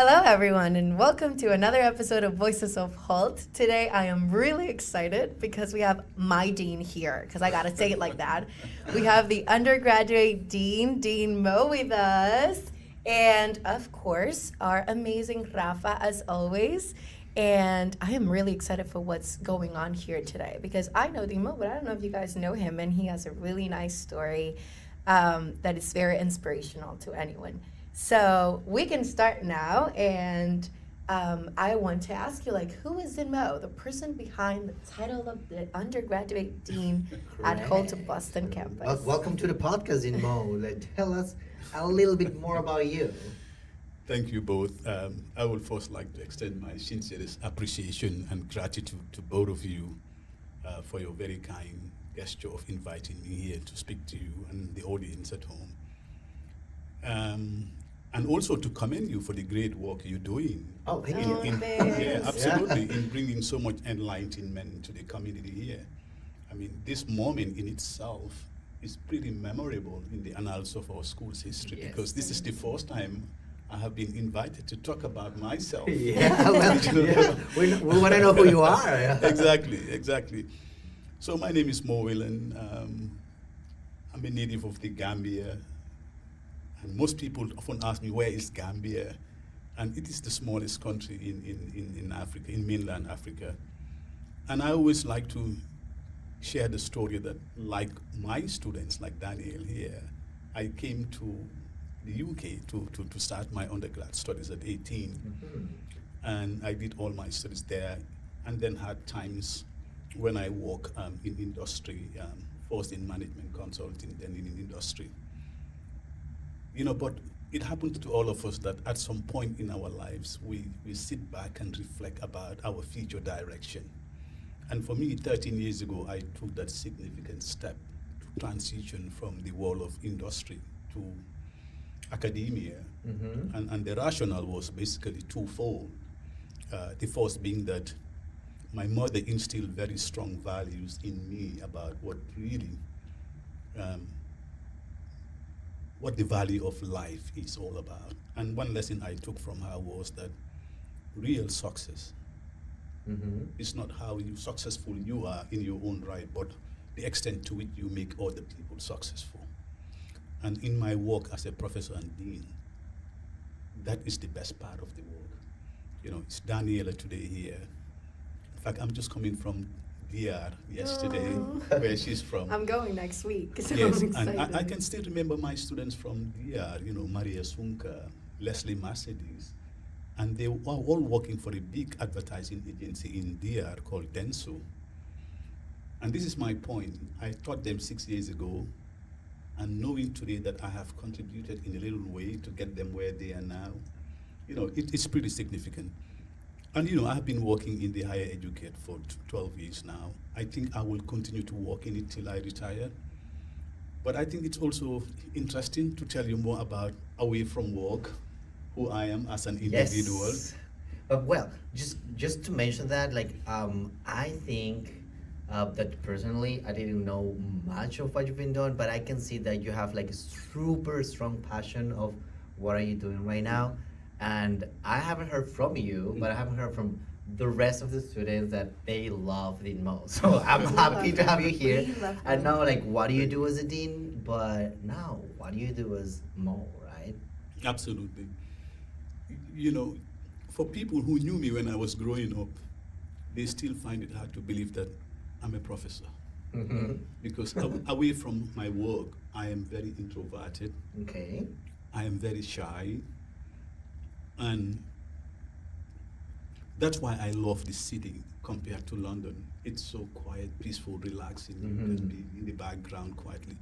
Hello, everyone, and welcome to another episode of Voices of Hult. Today, I am really excited because we have my dean here, because I got to say it like that. We have the undergraduate dean, Dean Mo, with us, and of course, our amazing Rafa, as always. And I am really excited for what's going on here today because I know Dean Mo, but I don't know if you guys know him, and he has a really nice story that is very inspirational to anyone. So we can start now, and I want to ask you, who is Mo, the person behind the title of the undergraduate dean at Hult Boston campus? Welcome to the podcast, Mo. Tell us a little bit more about you. Thank you both. I would first like to extend my sincerest appreciation and gratitude to both of you for your very kind gesture of inviting me here to speak to you and the audience at home. And also to commend you for the great work you're doing. Oh, thank you. Yeah, absolutely, in bringing so much enlightenment to the community here. I mean, this moment in itself is pretty memorable in the annals of our school's history because this is the first time I have been invited to talk about myself. Yeah, we want to know who you are. Exactly. So my name is Mo Willans. I'm a native of the Gambia. And most people often ask me, where is Gambia? And it is the smallest country in Africa, in mainland Africa. And I always like to share the story that, like my students, like Daniel here, I came to the UK to start my undergrad studies at 18. Mm-hmm. And I did all my studies there, and then had times when I work in industry, first in management consulting, then in industry. But it happens to all of us that at some point in our lives, we sit back and reflect about our future direction. And for me, 13 years ago, I took that significant step to transition from the world of industry to academia. Mm-hmm. And the rationale was basically twofold. The first being that my mother instilled very strong values in me about what really what the value of life is all about. And one lesson I took from her was that real success is not how successful you are in your own right, but the extent to which you make other people successful. And in my work as a professor and dean, that is the best part of the work. It's Daniela today here. In fact, I'm just coming from DR yesterday, where she's from. I'm going next week, so yes, I'm excited. And I can still remember my students from DR, Maria Sunka, Leslie Mercedes, and they were all working for a big advertising agency in DR called Denso. And this is my point. I taught them 6 years ago, and knowing today that I have contributed in a little way to get them where they are now, it's pretty significant. And I have been working in the higher education for 12 years now. I think I will continue to work in it till I retire. But I think it's also interesting to tell you more about away from work, who I am as an individual. Yes. Well, just to mention that, I think that personally, I didn't know much of what you've been doing, but I can see that you have a super strong passion of what are you doing right now. And I haven't heard from you, but I haven't heard from the rest of the students that they love Dean Mo. So I'm happy to have you here. And now, what do you do as a dean? But now, what do you do as Mo, right? Absolutely. For people who knew me when I was growing up, they still find it hard to believe that I'm a professor. Mm-hmm. Because away from my work, I am very introverted. Okay. I am very shy. And that's why I love this city compared to London. It's so quiet, peaceful, relaxing. Mm-hmm. You can be in the background quietly.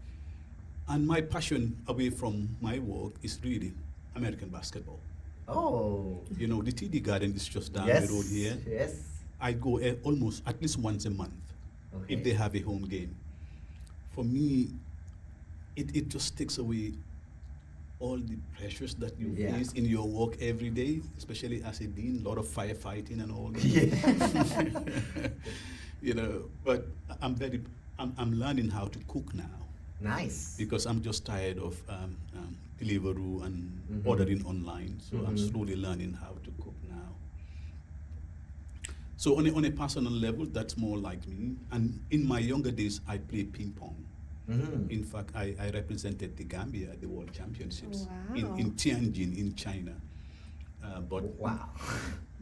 And my passion away from my work is really American basketball. Oh. The TD Garden is just down Yes. the road here. Yes. I go almost at least once a month if they have a home game. For me, it just takes away all the pressures that you face in your work every day, especially as a dean, a lot of firefighting and all that. Yeah. But I'm learning how to cook now. Nice. because I'm just tired of Deliveroo and Mhm. ordering online. So I'm Mhm. slowly learning how to cook now. So on a personal level, that's more like me. And in my younger days, I played ping pong. Mhm. In fact, I represented the Gambia at the World Championships Wow. in Tianjin in China. But Wow.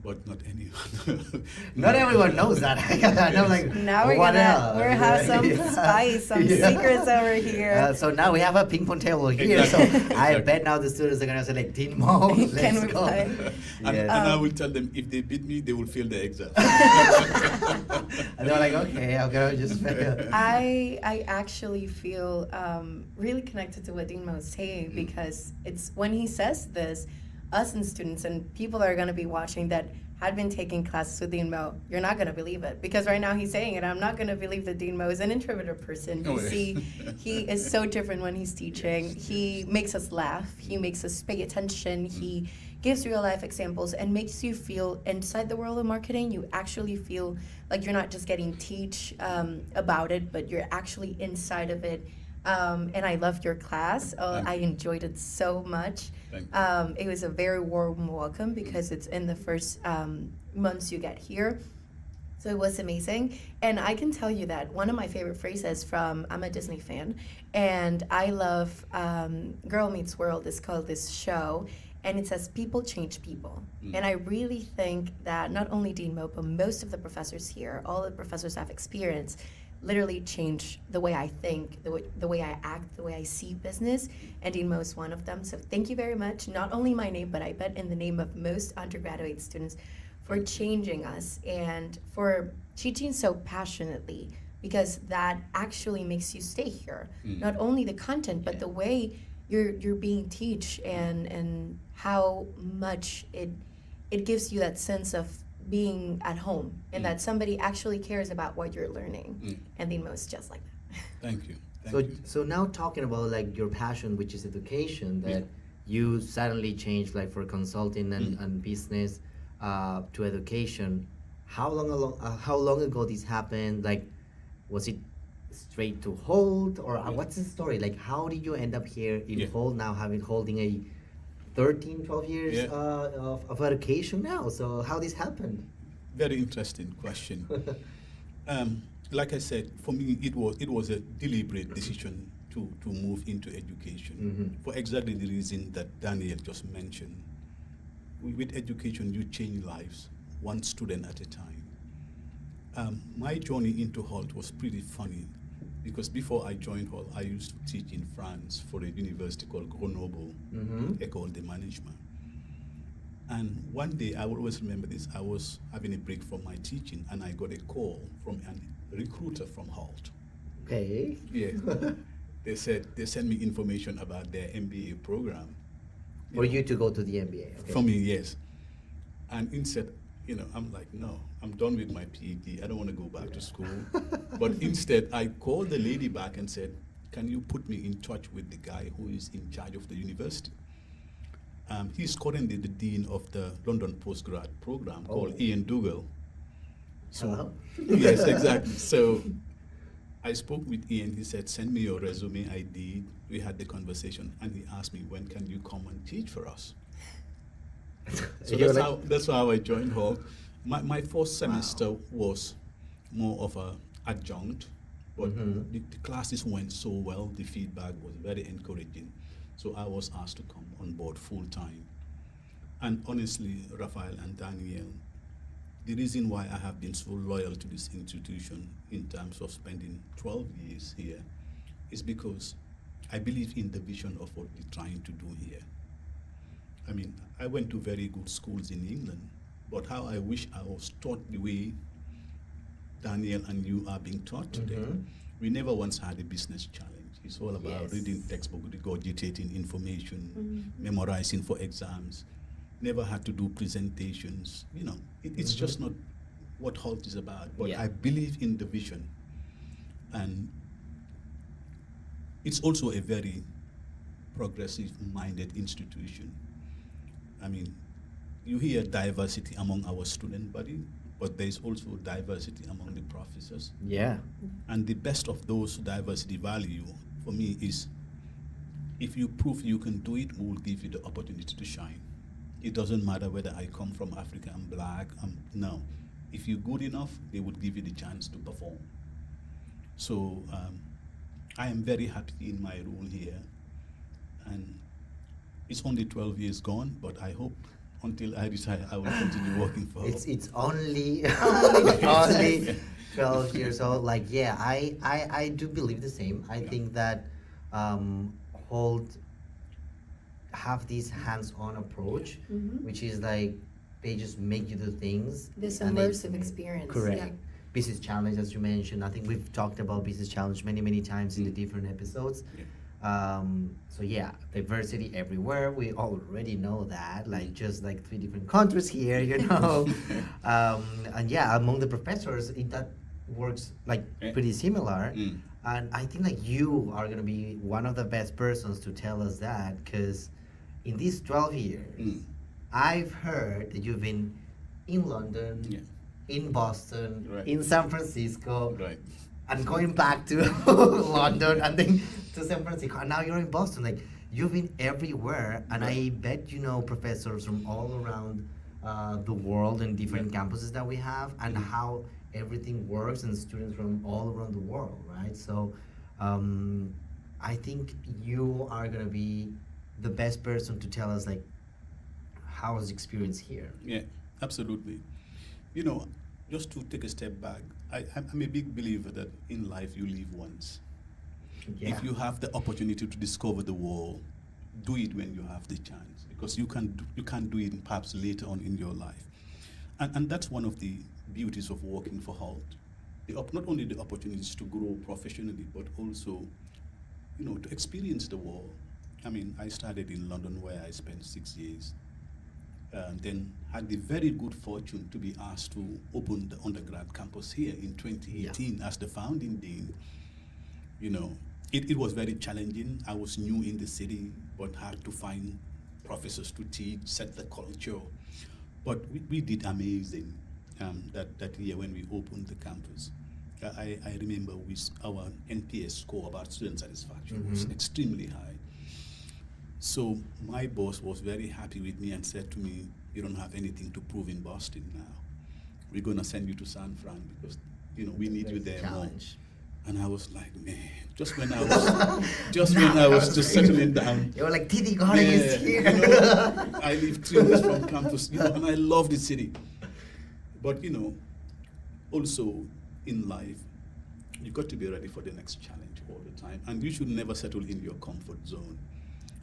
but not anyone. Not everyone knows that. I know, like, Now we're what gonna else? have some Yeah. spice, some Yeah. secrets over here. So now we have a ping pong table here. Exactly. So I Exactly. bet now the students are gonna say like, Dean Mo, Can let's we go. play? And Yes. I will tell them if they beat me, they will fail the exam. And they're like, okay, I'm gonna just fail. I actually feel really connected to what Dean Mo is saying, because it's when he says this, us and students and people that are going to be watching that had been taking classes with Dean Mo, you're not going to believe it, because right now he's saying it. I'm not going to believe that Dean Mo is an introverted person. You Oh, yeah. see, he is so different when he's teaching. He makes us laugh. He makes us pay attention. He gives real life examples and makes you feel inside the world of marketing. You actually feel like you're not just getting teach about it, but you're actually inside of it. And I loved your class. Thank I you. enjoyed it so much. Thank you. It was a very warm welcome, because it's in the first months you get here. So it was amazing. And I can tell you that one of my favorite phrases from, I'm a Disney fan, and I love Girl Meets World is called this show, and it says people change people. And I really think that not only Dean Mo, but most of the professors here, all the professors I've experienced, literally change the way I think, the way I act, the way I see business, and Dean Mo is one of them. So thank you very much, not only my name, but I bet in the name of most undergraduate students, for changing us and for teaching so passionately, because that actually makes you stay here. Not only the content, but Yeah. the way you're being teach, and how much it gives you that sense of being at home, and that somebody actually cares about what you're learning. And the most just like that. Thank you. So, Thank you. so now talking about like your passion, which is education, that you suddenly changed like for consulting and business to education. How long ago this happened? Like, was it straight to Hult, or what's the story? Like, how did you end up here in Hult now, holding a 13, 12 years Yeah. of education now? So how this happened? Very interesting question. Like I said, for me, it was a deliberate decision to move into education for exactly the reason that Daniel just mentioned. With education, you change lives, one student at a time. My journey into Hult was pretty funny, because before I joined Hult, I used to teach in France for a university called Grenoble, École de Management. And one day, I will always remember this, I was having a break from my teaching, and I got a call from a recruiter from Hult. Okay. Yeah. They sent me information about their MBA program. For you to go to the MBA. Okay. For me, yes. And instead, I'm like, no, I'm done with my PhD. I don't want to go back to school. But instead, I called the lady back and said, can you put me in touch with the guy who is in charge of the university? He's currently the dean of the London postgrad program called Ian Dougal. So, Hello? yes, exactly. So I spoke with Ian. He said, send me your resume. I did. We had the conversation, and he asked me, when can you come and teach for us? So that's how I joined Hult. My first semester was more of a adjunct, but the classes went so well. The feedback was very encouraging. So I was asked to come on board full time. And honestly, Raphael and Daniel, the reason why I have been so loyal to this institution in terms of spending 12 years here is because I believe in the vision of what we're trying to do here. I mean, I went to very good schools in England, but how I wish I was taught the way Daniel and you are being taught today. We never once had a business challenge. It's all about reading textbook, regurgitating information, memorizing for exams. Never had to do presentations. It's just not what Hult is about. But I believe in the vision. And it's also a very progressive-minded institution. I mean, you hear diversity among our student body, but there's also diversity among the professors. Yeah. And the best of those diversity value, for me is, if you prove you can do it, we will give you the opportunity to shine. It doesn't matter whether I come from Africa, I'm black, no. If you're good enough, they would give you the chance to perform. So I am very happy in my role here. And it's only 12 years gone, but I hope until I retire, I will continue working for Hult. It's only only 12 years old. Like, yeah, I do believe the same. I think that Hult have this hands-on approach, which is like they just make you do things. This and immersive experience. Correct. Yeah. Business challenge, as you mentioned. I think we've talked about business challenge many times in the different episodes. Yeah. So yeah, diversity everywhere. We already know that, like just like 3 different countries here, you know. And yeah, among the professors, that works like pretty similar. And I think like you are gonna be one of the best persons to tell us that, because in these 12 years, I've heard that you've been in London, in Boston, in San Francisco, and going back to London and then to San Francisco, and now you're in Boston. Like, you've been everywhere, and I bet you know professors from all around the world and different campuses that we have, and how everything works, and students from all around the world, right? So I think you are gonna be the best person to tell us like how was the experience here. Yeah, absolutely. You know, just to take a step back, I'm a big believer that in life you live once. Yeah. If you have the opportunity to discover the world, do it when you have the chance, because you can't do it perhaps later on in your life. And that's one of the beauties of working for Hult. Not only the opportunities to grow professionally, but also, you know, to experience the world. I mean, I started in London, where I spent 6 years. Then had the very good fortune to be asked to open the undergrad campus here in 2018 as the founding dean. You know, it was very challenging. I was new in the city, but had to find professors to teach, set the culture. But we did amazing that year when we opened the campus. I remember our NPS score about student satisfaction was extremely high. So my boss was very happy with me and said to me, "You don't have anything to prove in Boston now. We're going to send you to San Fran because, you know, we need you there more." And I was like, man, just when I was just settling down. You were like, Titi Garden is here. You know, I live 3 minutes from campus, you know, and I love the city. But, you know, also in life, you've got to be ready for the next challenge all the time. And you should never settle in your comfort zone.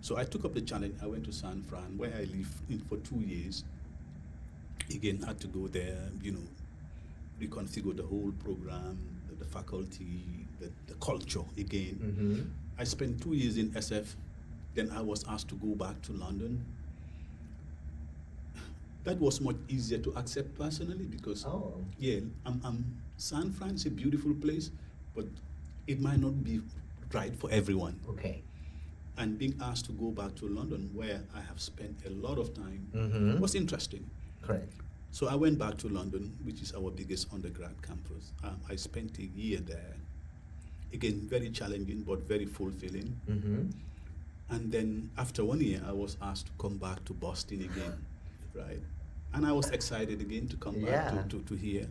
So I took up the challenge. I went to San Fran, where I lived for 2 years. Again, had to go there, you know, reconfigure the whole program, the faculty, the culture again. I spent 2 years in SF. Then I was asked to go back to London. That was much easier to accept personally because, San Fran is a beautiful place, but it might not be right for everyone. Okay. And being asked to go back to London, where I have spent a lot of time, was interesting. Correct. So I went back to London, which is our biggest undergrad campus. I spent a year there. Again, very challenging, but very fulfilling. And then after 1 year, I was asked to come back to Boston again, right? And I was excited again to come back to here.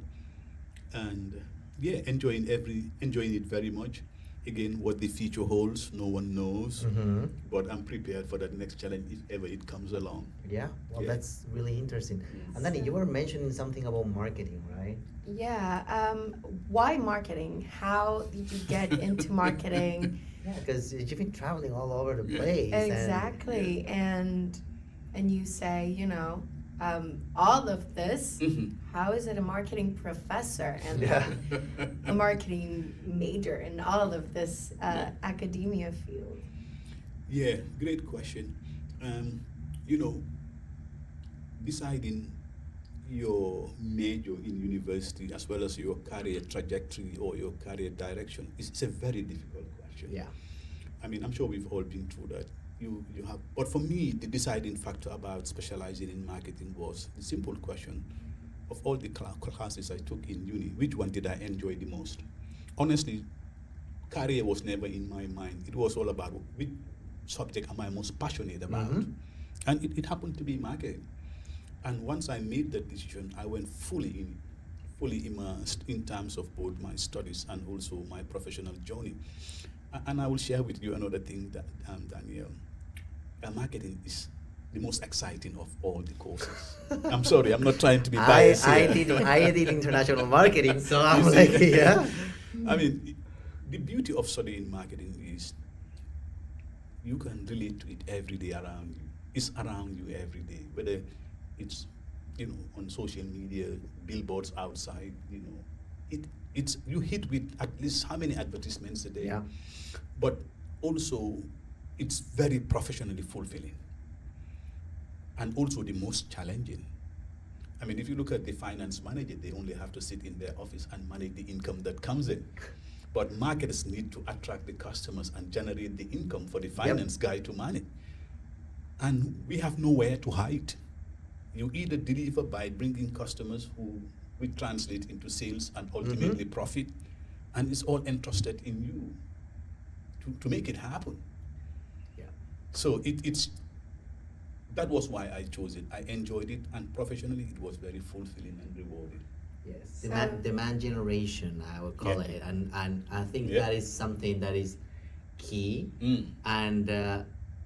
And enjoying it very much. Again, what the future holds, no one knows. But I'm prepared for that next challenge if ever it comes along. Yeah, well, that's really interesting. And then you were mentioning something about marketing, right? Yeah, why marketing? How did you get into marketing? Yeah, because you've been traveling all over the place. Exactly, and you say, you know, all of this, how is it a marketing professor and a marketing major in all of this academia field? Yeah, great question. You know, deciding your major in university as well as your career trajectory or your career direction is a very difficult question. Yeah. I mean, I'm sure we've all been through that. You have, but for me, the deciding factor about specializing in marketing was the simple question of all the classes I took in uni, which one did I enjoy the most? Honestly, career was never in my mind. It was all about which subject am I most passionate about. And it happened to be marketing. And once I made that decision, I went fully immersed in terms of both my studies and also my professional journey. And I will share with you another thing that, Daniel, marketing is the most exciting of all the courses. I'm sorry, I'm not trying to be biased I here. did international marketing, so I'm like, yeah. I mean, the beauty of studying marketing is you can relate to it every day around you. It's around you every day, whether it's on social media, billboards outside. It's you hit with at least how many advertisements a day. Yeah. But also, it's very professionally fulfilling, and also the most challenging. I mean, if you look at the finance manager, they only have to sit in their office and manage the income that comes in. But marketers need to attract the customers and generate the income for the finance guy to manage. And we have nowhere to hide. You either deliver by bringing customers who will translate into sales and ultimately profit, and it's all entrusted in you to make it happen. Yeah. So that was why I chose it. I enjoyed it, and professionally it was very fulfilling and rewarding. Yes. So- Demand generation, I would call it, and I think Yeah. that is something that is key. Mm. And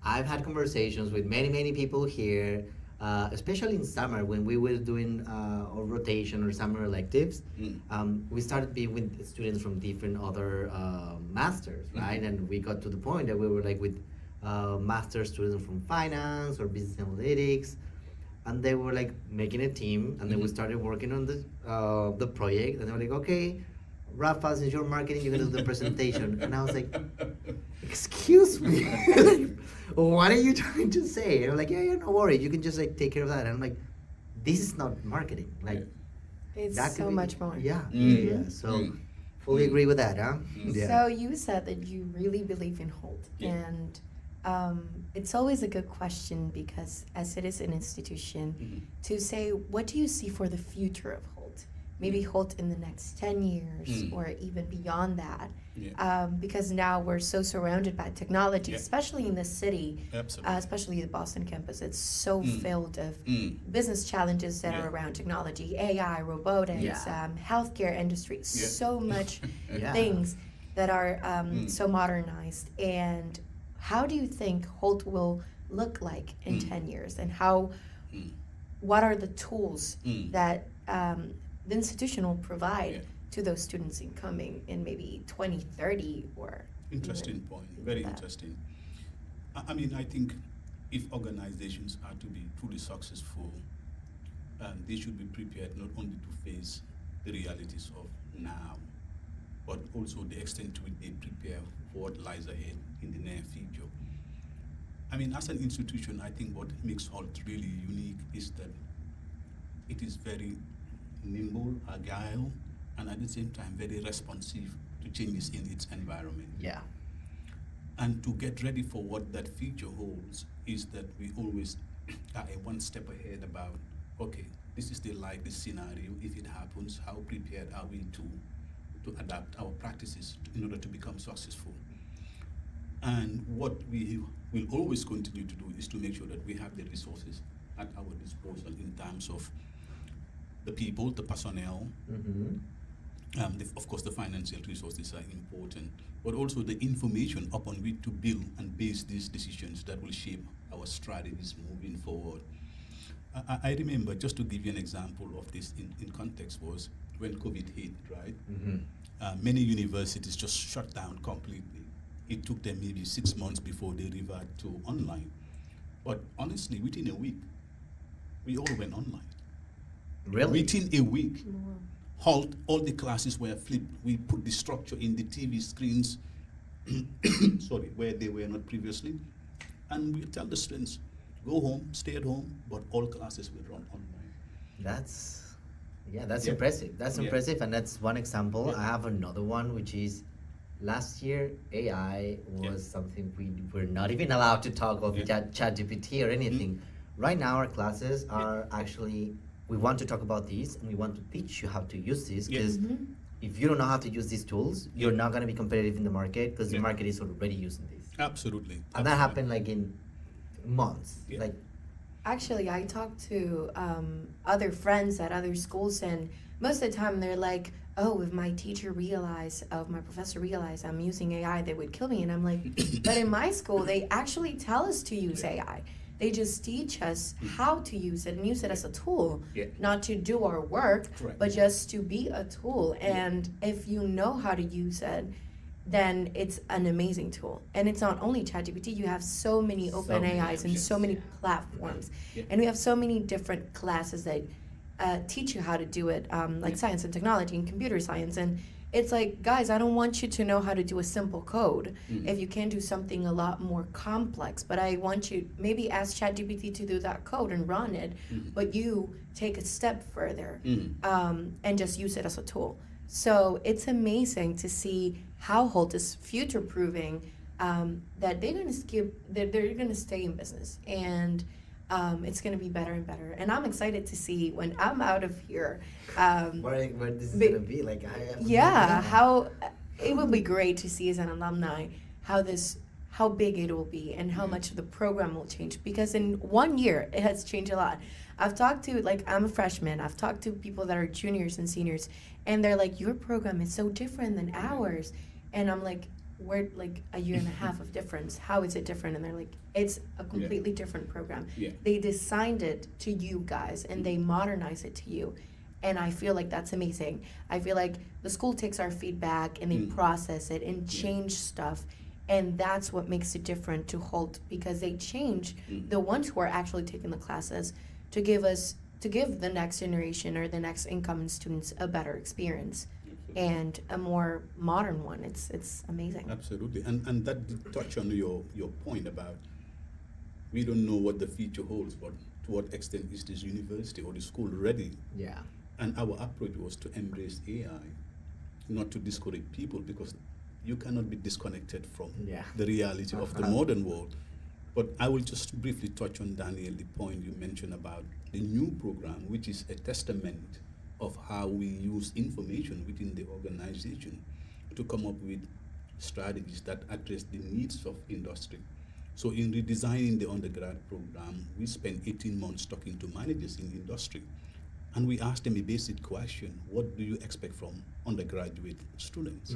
I've had conversations with many people here, especially in summer when we were doing our rotation or summer electives. We started being with students from different other masters, right? And we got to the point that we were like with master students from finance or business analytics, and they were like making a team, and then we started working on the project, and they were like, okay, Rafa, since you're marketing, you're gonna do the presentation. And I was like, excuse me, like, what are you trying to say? And I'm like, yeah, no worries, you can just like take care of that. And I'm like, this is not marketing. Like, It's that could so be- much more. Yeah, Mm. yeah. So fully agree with that, huh? So you said that you really believe in Hult, Yeah. and it's always a good question because as it is an institution, to say what do you see for the future of Hult? Maybe Hult in the next 10 years or even beyond that. Yeah. Because now we're so surrounded by technology, Yeah. especially in the city, Absolutely. especially the Boston campus. It's so filled of Mm. business challenges that Yeah. are around technology, AI, robotics, Yeah. healthcare industry, Yeah. so much Yeah. things that are so modernized. And how do you think Hult will look like in 10 years? And what are the tools that the institution will provide Yeah. to those students incoming in maybe 2030 or Interesting even point. Very that? interesting. I mean, I think if organizations are to be truly successful, they should be prepared not only to face the realities of now, but also the extent to which they prepare for what lies ahead in the near future. I mean, as an institution, I think what makes Hult really unique is that it is very nimble, agile, and at the same time very responsive to changes in its environment. Yeah. And to get ready for what that future holds is that we always are one step ahead about, okay, this is the likely scenario. If it happens, how prepared are we to adapt our practices in order to become successful? And what we will always continue to do is to make sure that we have the resources at our disposal in terms of the people, the personnel, of course the financial resources are important, but also the information upon which to build and base these decisions that will shape our strategies moving forward. I remember, just to give you an example of this in context, was when COVID hit, right? Many universities just shut down completely. It took them maybe 6 months before they revert to online. But honestly, within a week, we all went online. Really? Within a week, Hult, all the classes were flipped. We put the structure in the TV screens, sorry, where they were not previously. And we tell the students, go home, stay at home, but all classes will run online. That's Yeah. impressive. That's Yeah. impressive, and that's one example. Yeah. I have another one, which is last year AI was Yeah. something we were not even allowed to talk of Yeah. ChatGPT or anything. Right now, our classes are actually, we want to talk about these and we want to teach you how to use this, Yeah. because if you don't know how to use these tools, you're not going to be competitive in the market because the market is already using these. Absolutely. And that happened like in months. Yeah. Like, Actually, I talked to other friends at other schools, and most of the time they're like, "Oh, if my teacher realized, if my professor realized I'm using AI, they would kill me." And I'm like, "But in my school, they actually tell us to use AI. They just teach us how to use it and use it as a tool, not to do our work, Correct. but just to be a tool. And if you know how to use it, then it's an amazing tool. And it's not only ChatGPT, you have so many open many AIs and so many platforms. And we have so many different classes that teach you how to do it, like science and technology and computer science. And it's like, guys, I don't want you to know how to do a simple code if you can do something a lot more complex. But I want you, maybe ask ChatGPT to do that code and run it, but you take a step further and just use it as a tool. So it's amazing to see how Hult is future proving that they're going to stay in business, and it's going to be better and better. And I'm excited to see when I'm out of here. where this is going to be. Like, How it will be great to see as an alumni how big it will be and how much the program will change, because in 1 year it has changed a lot. I've talked to, like, I'm a freshman, I've talked to people that are juniors and seniors, and they're like, your program is so different than ours. And I'm like, we're like a year and a half of difference. How is it different? And they're like, it's a completely different program. They designed it to you guys and they modernize it to you. And I feel like that's amazing. I feel like the school takes our feedback and they process it and change stuff. And that's what makes it different to Hult, because they change the ones who are actually taking the classes to give the next generation or the next incoming students a better experience and a more modern one. It's amazing. Absolutely. And that did touch on your point about we don't know what the future holds, but to what extent is this university or the school ready? Yeah. And our approach was to embrace AI, not to discourage people, because you cannot be disconnected from the reality of the modern world. But I will just briefly touch on, Daniel, the point you mentioned about the new program, which is a testament of how we use information within the organization to come up with strategies that address the needs of industry. So in redesigning the undergrad program, we spent 18 months talking to managers in industry. And we asked them a basic question: what do you expect from undergraduate students?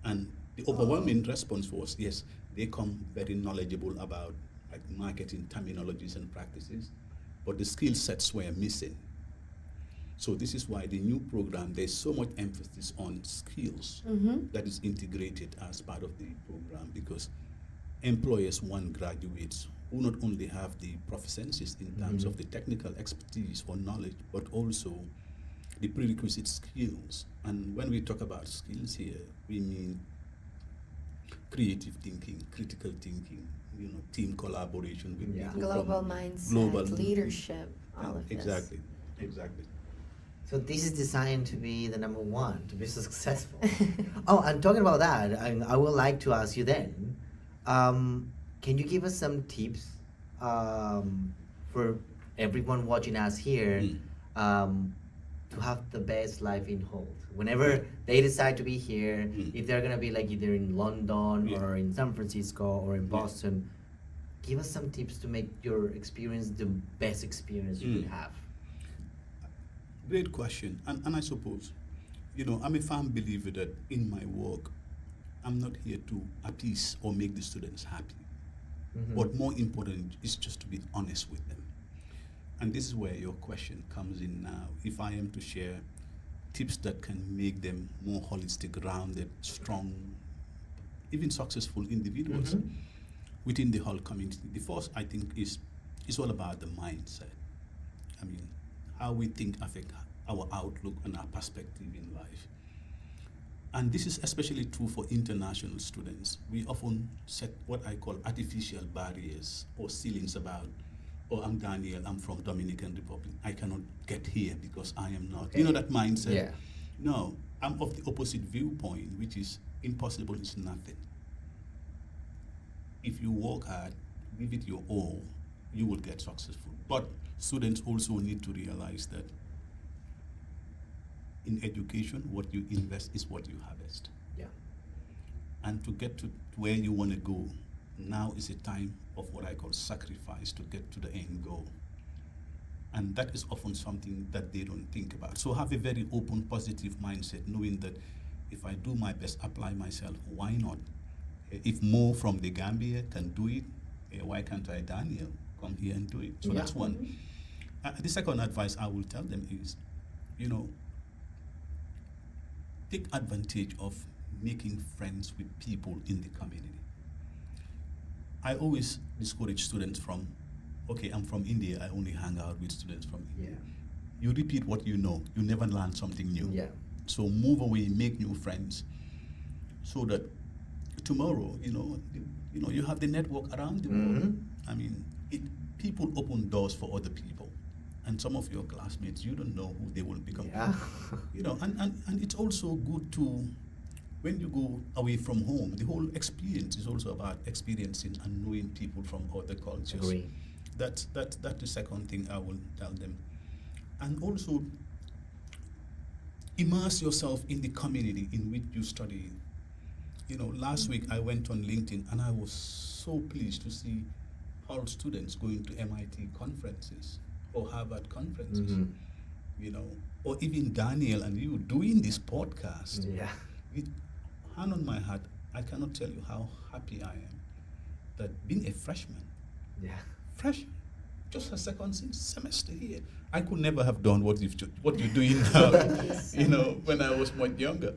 And the overwhelming response was, yes, they come very knowledgeable about like marketing terminologies and practices, but the skill sets were missing. So this is why the new program, there's so much emphasis on skills that is integrated as part of the program, because employers want graduates who not only have the proficiencies in terms of the technical expertise or knowledge, but also the prerequisite skills. And when we talk about skills here, we mean creative thinking, critical thinking, team collaboration with people Global from mindset, leadership, all of this. Exactly. So this is designed to be the number one, to be successful. Oh, and talking about that, I would like to ask you then, can you give us some tips for everyone watching us here to have the best life in Hult? Whenever they decide to be here, if they're gonna be like either in London or in San Francisco or in Boston, give us some tips to make your experience the best experience you can have. Great question. And I suppose, I'm a firm believer that in my work, I'm not here to appease or make the students happy. But more important is just to be honest with them. And this is where your question comes in now. If I am to share tips that can make them more holistic, rounded, strong, even successful individuals within the whole community, the first, I think, is all about the mindset. I mean, how we think affect our outlook and our perspective in life. And this is especially true for international students. We often set what I call artificial barriers or ceilings about, I'm Daniel, I'm from Dominican Republic, I cannot get here because I am not. Okay. You know that mindset? Yeah. No, I'm of the opposite viewpoint, which is impossible is nothing. If you work hard, give it your all, you will get successful. But students also need to realize that in education, what you invest is what you harvest. Yeah. And to get to where you want to go, now is a time of what I call sacrifice to get to the end goal. And that is often something that they don't think about. So have a very open, positive mindset, knowing that if I do my best, apply myself, why not? If Mo from the Gambia can do it, why can't I, Daniel, come here and do it? So Yeah. that's one. The second advice I will tell them is, take advantage of making friends with people in the community. I always discourage students from, okay, I'm from India, I only hang out with students from India. Yeah. You repeat what you know, you never learn something new. Yeah. So move away, make new friends, so that tomorrow, you have the network around the world. Mhm. I mean, people open doors for other people, and some of your classmates, you don't know who they will become. Yeah. And it's also good to, when you go away from home, the whole experience is also about experiencing and knowing people from other cultures. Agree. That's the second thing I will tell them. And also, immerse yourself in the community in which you study. Last week I went on LinkedIn and I was so pleased to see Hult students going to MIT conferences or Harvard conferences, or even Daniel and you doing this podcast. Yeah. Hand on my heart, I cannot tell you how happy I am that being a freshman, Yeah. just a second semester here, I could never have done what you're doing now, when I was much younger.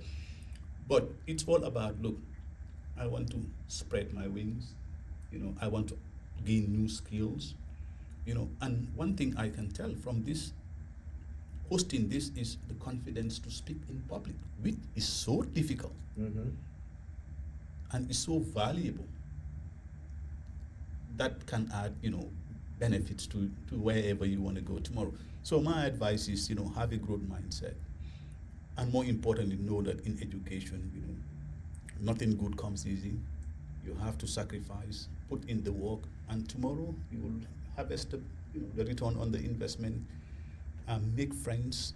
But it's all about, look, I want to spread my wings, I want to gain new skills, and one thing I can tell from this, hosting this, is the confidence to speak in public, which is so difficult Mm-hmm. and is so valuable. That can add, benefits to wherever you want to go tomorrow. So my advice is, have a growth mindset. And more importantly, know that in education, nothing good comes easy. You have to sacrifice, put in the work, and tomorrow you will harvest the return on the investment. Make friends,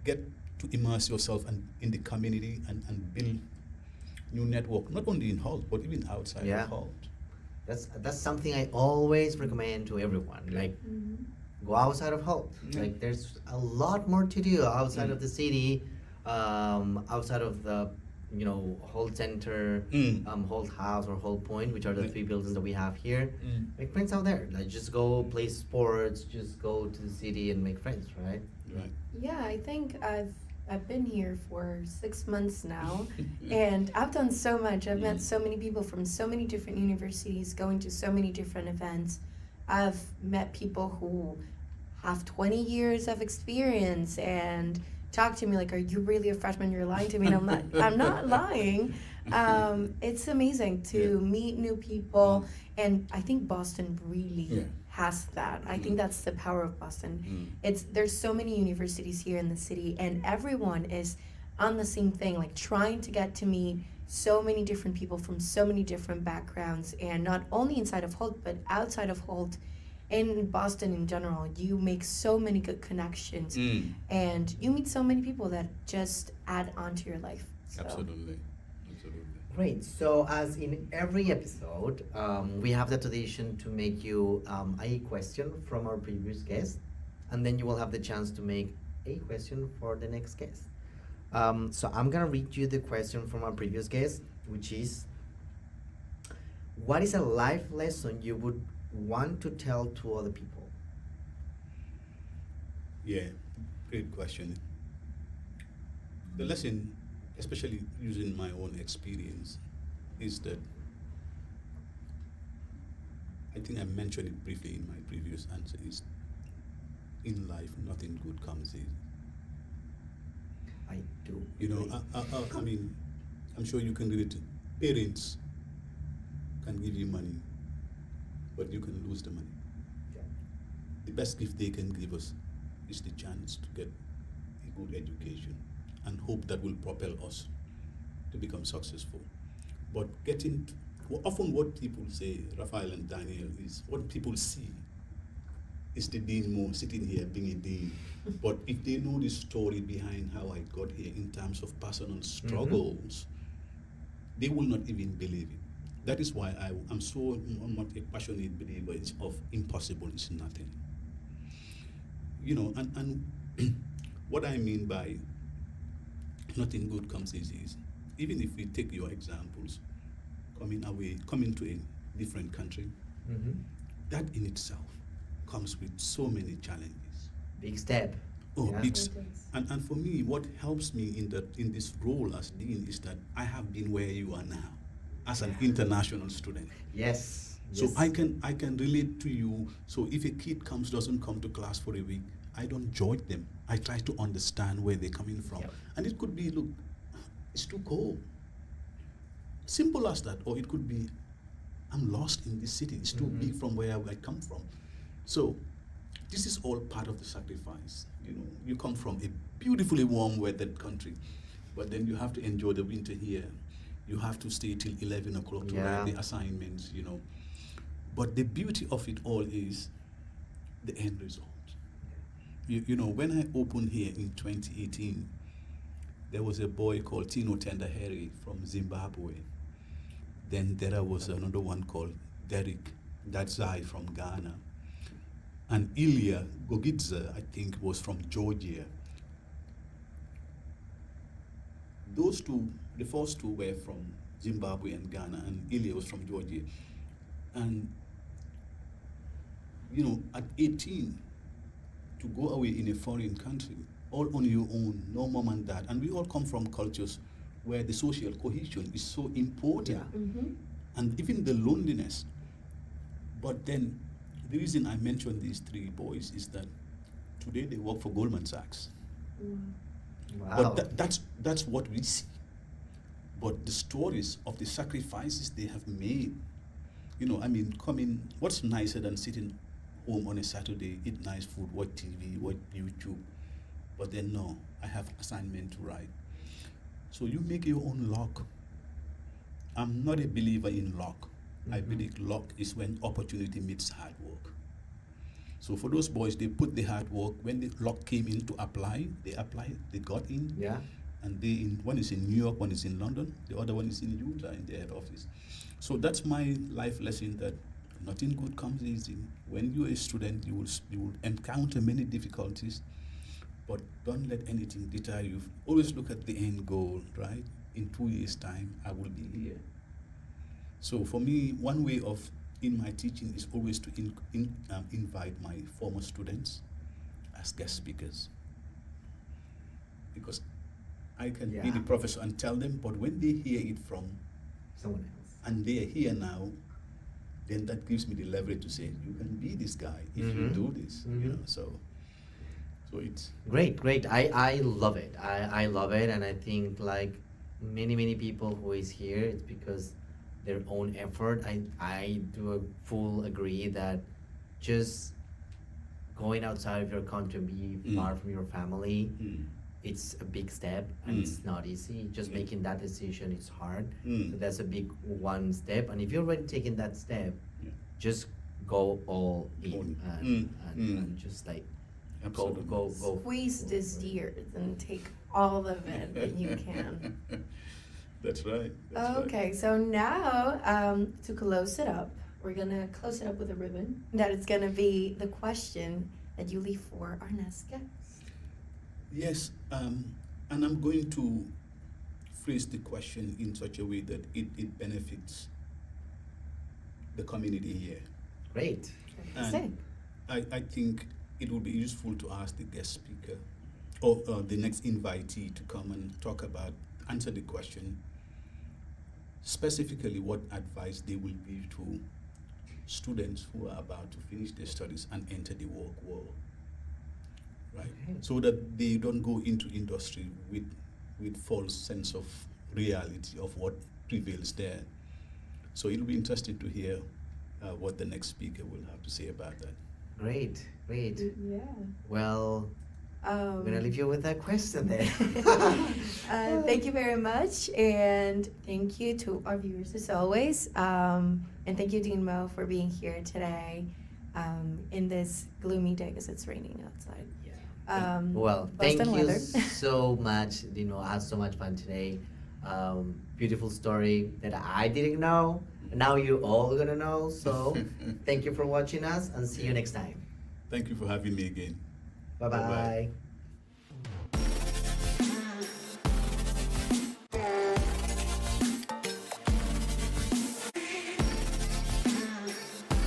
get to immerse yourself in the community and build new network, not only in Hult, but even outside Yeah. of Hult. That's something I always recommend to everyone. Like, go outside of Hult. Yeah. Like, there's a lot more to do outside of the city, outside of the Hult Center, Hult House or Hult Point, which are the Yeah. three buildings that we have here. Make friends out there. Like, just go play sports. Just go to the city and make friends, right? Right. Yeah, I think I've been here for 6 months now, and I've done so much. I've met so many people from so many different universities, going to so many different events. I've met people who have 20 years of experience and talk to me like, "Are you really a freshman? You're lying to me." And I'm not. I'm not lying. It's amazing to meet new people, and I think Boston really has that. I think that's the power of Boston. There's so many universities here in the city, and everyone is on the same thing, like trying to get to meet so many different people from so many different backgrounds, and not only inside of Hult but outside of Hult. In Boston in general, you make so many good connections, and you meet so many people that just add on to your life. So. Absolutely. Great. So, as in every episode, we have the tradition to make you a question from our previous guest, and then you will have the chance to make a question for the next guest. So, I'm gonna read you the question from our previous guest, which is, what is a life lesson you would want to tell to other people? Yeah, great question. The lesson, especially using my own experience, is that I think I mentioned it briefly in my previous answer, is in life nothing good comes easy. I do. I mean, I'm sure you can relate. Parents can give you money, but you can lose the money. Yeah. The best gift they can give us is the chance to get a good education and hope that will propel us to become successful. But often what people say, Raphael and Daniel, is what people see. it's the dean Mo sitting here being a dean. But if they know the story behind how I got here in terms of personal struggles, they will not even believe it. That is why I'm so much a passionate believer of impossible is nothing. You know, and what I mean by nothing good comes easy is, even if we take your examples, coming to a different country, that in itself comes with so many challenges. Big step. Oh, Yeah. big and for me, what helps me in this role as dean is that I have been where you are now, as an international student. Yes. So yes. I can relate to you. So if a kid doesn't come to class for a week, I don't judge them. I try to understand where they're coming from. Yep. And it could be, look, it's too cold. Simple as that. Or it could be, I'm lost in this city. It's too big from where I come from. So this is all part of the sacrifice. You know, you come from a beautifully warm weathered country, but then you have to enjoy the winter here. You have to stay till 11 o'clock to write the assignments, you know. But the beauty of it all is the end result. You know, when I opened here in 2018, there was a boy called Tino Tendaheri from Zimbabwe. Then there was another one called Derek Dadzai from Ghana. And Ilya Gogidze, I think, was from Georgia. Those two, the first two were from Zimbabwe and Ghana, and Ilya was from Georgia. And, you know, at 18, to go away in a foreign country, all on your own, no mom and dad, and we all come from cultures where the social cohesion is so important, and even the loneliness. But then, the reason I mentioned these three boys is that today they work for Goldman Sachs. Wow. But that's what we see. But the stories of the sacrifices they have made, you know, I mean, what's nicer than sitting home on a Saturday, eat nice food, watch TV, watch YouTube? But then no, I have assignment to write. So you make your own luck. I'm not a believer in luck. I believe luck is when opportunity meets hard work. So for those boys, they put the hard work. When the luck came in to apply, they applied, they got in. Yeah. And one is in New York, one is in London, the other one is in Utah in their head office. So that's my life lesson, that nothing good comes easy. When you're a student, you will encounter many difficulties, but don't let anything deter you. Always look at the end goal, right? In 2 years' time, I will be here. So for me, one way of in my teaching is always to invite my former students as guest speakers, because I can be the professor and tell them, but when they hear it from someone else, and they are here now, then that gives me the leverage to say, you can be this guy if you do this, you know. So it's great. I love it. I love it, and I think like many people who is here, it's because their own effort. I do a full agree that just going outside of your country and be far from your family, it's a big step, and it's not easy. Just making that decision is hard. So that's a big one step. And if you're already taking that step, just go all in and just like go. Squeeze this year and take all of it that you can. That's right. Okay, so now to close it up, we're gonna close it up with a ribbon. That is gonna be the question that you leave for our next guest. Yes, and I'm going to phrase the question in such a way that it benefits the community here. Great. And I think it would be useful to ask the guest speaker or the next invitee to come and answer the question, specifically what advice they will give to students who are about to finish their studies and enter the work world, right? So that they don't go into industry with false sense of reality of what prevails there. So it'll be interesting to hear what the next speaker will have to say about that. Great. Yeah. Well, I'm gonna leave you with that question then. Thank you very much, and thank you to our viewers as always. And thank you, Dean Mo, for being here today. in this gloomy day because it's raining outside. Well, thank Boston you weather. so much. I had so much fun today. Beautiful story that I didn't know. Now you all gonna know. So thank you for watching us and see you next time. Thank you for having me again. Bye Bye-bye. bye.